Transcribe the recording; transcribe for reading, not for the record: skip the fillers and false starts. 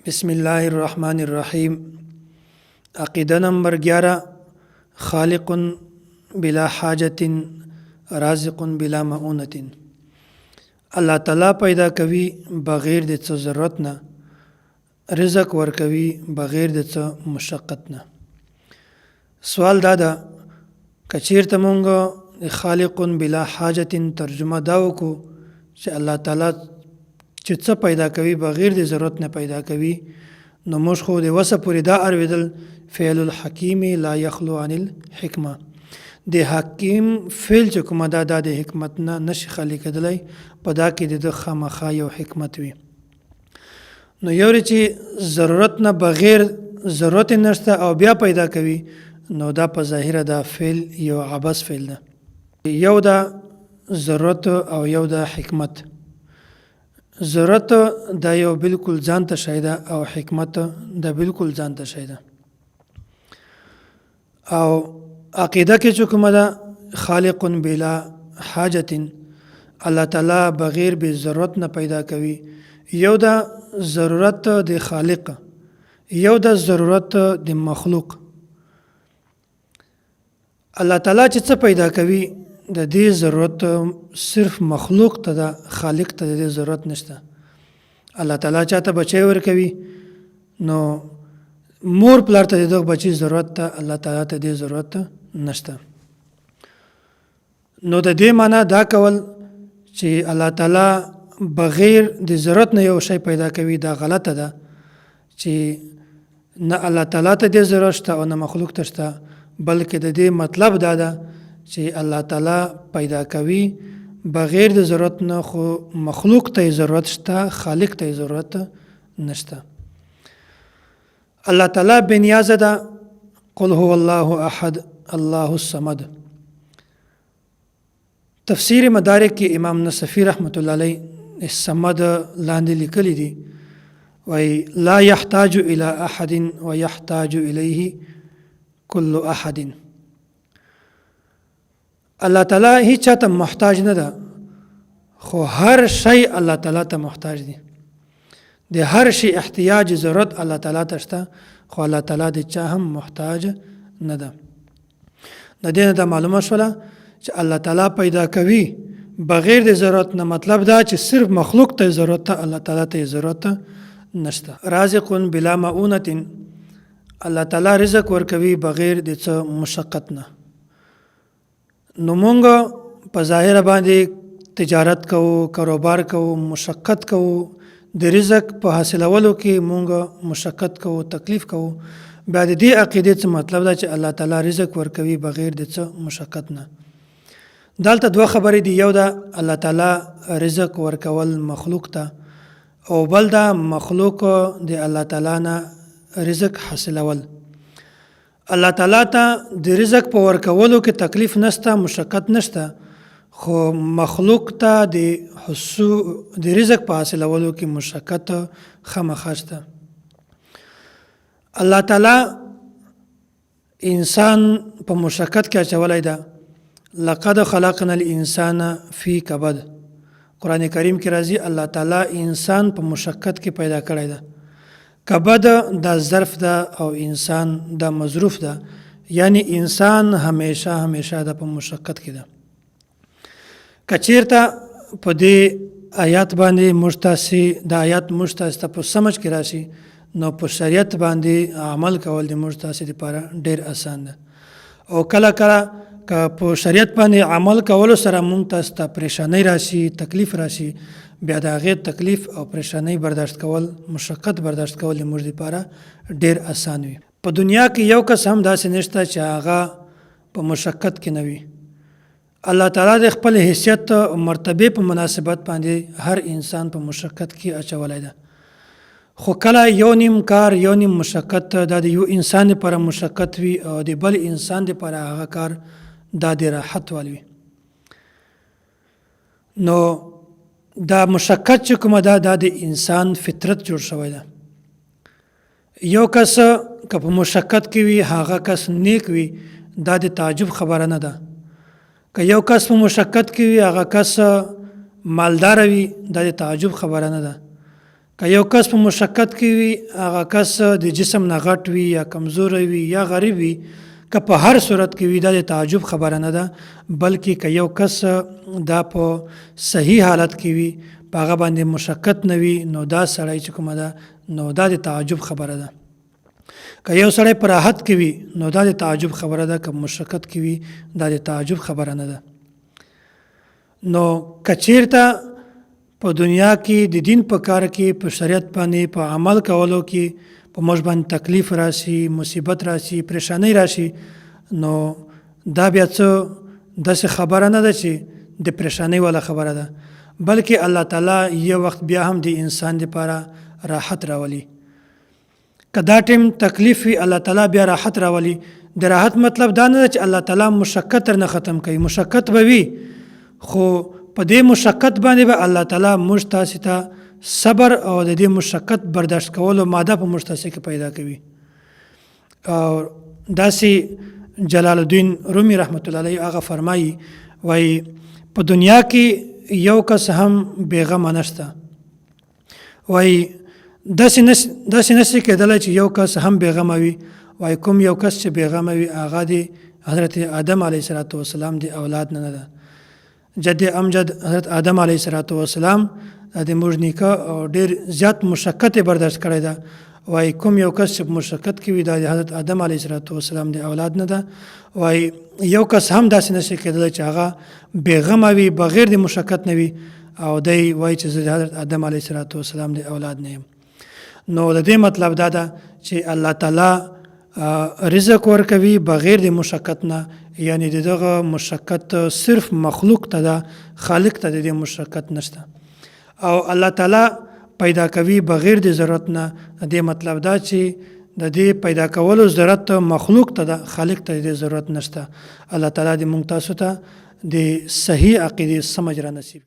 بسم اللہ الرحمن الرحیم. عقیدہ نمبر 11. خالق بلا حاجت رازق بلامؤنۃ. اللہ تعالیٰ پیدا کوي بغیر د څه ضرورت نه، رزق ورکوي بغیر د څه مشقت نه. سوال دا ده که چیرته مونږ خالق بلا حاجت ترجمه دا وکړو چې الله تعالیٰ چې څه پیدا کوي بغیر د ضرورت نه پیدا کوي، نو موږ خو د وسه پورې دا اورېدل فعل الحکیم لا یخلو عن الحکمه. د حکیم فعل چې کومه دا د حکمت نه نشي خالی کېدلی، په دا کې د خامخا یو حکمت وي. نو یو چې ضرورت نه بغیر ضرورت نشته او بیا پیدا کوي، نو دا په ظاهره دا فعل یو عبث فعل ده. یو دا ضرورت او یو دا حکمت. ضرورت دا یو بالکل ځان ته شی ده او حکمت دا بالکل ځان ته شی ده. او عقیده کې چې کومه ده خالق بلا حاجت، الله تعالی بغیر به ضرورت نه پیدا کوي. یو دا ضرورت د خالق، یو دا ضرورت د مخلوق. الله تعالی چې څه پیدا کوي د دې ضرورت صرف مخلوق ته ده، خالق ته د دې ضرورت نشته. الله تعالی چاته بچی ورکوي، نو مور پلار ته د دغه بچی ضرورت ته، الله تعالی ته د ضرورت نشته. نو د دې معنا دا کول چې الله تعالی بغیر د ضرورت نه یو شی پیدا کوي، دا غلطه ده. چې نه الله تعالی ته د ضرورت شته او نه مخلوق ته شته، بلکې د دې مطلب دا ده چې الله تعالی پیدا کوي بغیر د ضرورت نه، خو مخلوق ته ضرورت شته، خالق ته ضرورت نشته. الله تعالی بے نیاز ده. قل هو الله احد الله الصمد. تفسیر مدارک کې امام نصفی رحمت الله علیه الصمد لاندې لیکلی دي، وای لا يحتاج الى احد ويحتاج الیه كل احد. الله تعالی هیڅ چاته محتاج نه ده، خو هر شی الله تعالی ته محتاج دی. د هر شی احتیاج ضرورت الله تعالی ته شته، خو الله تعالی د چا هم محتاج نه ده. د دې نه دا معلومه شوله چې الله تعالی پیدا کوي بغیر د ضرورت نه، مطلب دا چې صرف مخلوق ته ضرورت ته، الله تعالی ته ضرورت نشته. رازق بلامؤنۃ. الله تعالی رزق ورکوي بغیر د څه مشقت نه. نو مونږ په ظاهر باندې تجارت کوو، کاروبار کوو، مشقت کوو، د رزق په حاصلولو کې مونږ مشقت کوو، تکلیف کوو. بیا د دې عقیدې څه مطلب دا چې الله تعالی رزق ورکوي بغیر د څه مشقت نه. دلته دوه خبرې دي. یو دا الله تعالی رزق ورکول مخلوق ته، او بل دا مخلوق د الله تعالی نه رزق حاصلول. الله تعالی ته د رزق په ورکولو کې تکلیف نشته، مشقت نشته، خو مخلوق ته د رزق په حاصلولو کې مشقت خامخا شته. الله تعالی انسان په مشقت کې اچولی ده. لقد خلقنا الانسان فی کبد. قرآن کریم کې راځي الله تعالی انسان په مشقت کې پیدا کړی ده. کبد دا ظرف ده او انسان دا مظروف ده، یعنی انسان همیشه دا په مشقت کې ده. که چیرته په دې آیات باندې مشتاسی دا آیات مشتاسته په سمجھ کې راشي، نو په شریعت باندې عمل کول د مشتاسی لپاره ډیر آسان ده. او کله که په شریعت باندې عمل کولو سره مونږ تاسو ته پریشانی راشي، تکلیف راشي، بیا د هغې تکلیف او پریشانی برداشت کول، مشقت برداشت کول د موږ لپاره ډیر آسان وي. په دنیا کې یو کس هم داسې نشته چې هغه په مشقت کې نه وي. الله تعالی د خپل حیثیت او مرتبه په مناسبت باندې هر انسان په مشقت کې اچولی ده. خو کله یو نیم کار، یو نیم مشقت دا د یو انسان لپاره مشقت وي، او د بل انسان لپاره هغه کار دا د راحت والوي. نو دا مشقت چې کومه ده دا د انسان فطرت جوړ شوی ده. یو کس که په مشقت کې وي هغه کس نیک وي، دا د تعجب خبره نه ده. که یو کس په مشقت کې وي هغه کس مالدار وي، دا د تعجب خبره نه ده. که یو کس په مشقت کې وي هغه کس د جسم نه غټ وي یا کمزوری وي یا غریب وي که په هر صورت کې وي دا د تعجب خبره نه ده بلکې که یو کس دا په صحیح حالت کې وي په هغه باندې مشقت نه وي نو دا سړی چې کومه ده نو دا د تعجب خبره ده که یو سړی په راحت کې وي نو دا د تعجب خبره ده که مشقت کې وي دا د تعجب خبره نه ده نو که چیرته په دنیا کې د دین په کار کې په شریعت باندې په عمل کولو کې په موږ باندې تکلیف راشي مصیبت راشي پریشانی راشي نو دا بیا څه داسې خبره نه ده چې د پریشانی والا خبره ده بلکې الله تعالی یو وخت بیا هم د انسان لپاره راحت راولي که دا ټیم تکلیف وي الله تعالی بیا راحت راولي د راحت مطلب دا نه ده چې الله تعالی مشقت نه ختم کوي مشقت به وي خو په دې مشقت باندې به الله تعالی موږ تاسو ته صبر او د دې مشقت برداشت کولو ماده په موږ تاسو کې پیدا کوي او داسې جلال الدین رومي رحمت الله علیه هغه فرمایي وایي په دنیا کې یو کس هم بیغمه نشته وایي داسې نشي کېدلی چې یو کس هم بیغمه وي وایي کوم یو کس چې بیغمه وي هغه د حضرت آدم علیه السلام د اولاد نه ده جد امجد حضرت آدم علیه السلام د موږ نیکه او ډېر زیات مشقت برداشت کړی ده وایي کوم یو کس چې مشقت کې وي دا د حضرت آدم علیه السلام د اولاد نه ده وایي یو کس هم داسې نشي کېدلی چې هغه بېغمه وي بغیر د مشقت نه وي او دی وایي چې زه د حضرت آدم علیه السلام د اولاد نه یم نو د دې مطلب دا ده چې الله تعالی رزق ورکوي بغیر د مشقت نه یعنی دغه مشقت صرف مخلوق ته ده خالق ته د مشقت نشته او الله تعالی پیدا کوي بغیر د ضرورت نه د مطلب دا چې د دې پیدا کولو ضرورت مخلوق ته ده خالق ته د ضرورت نشته الله تعالی دې موږ تاسو ته د صحیح عقیدې سمجھ را نصیب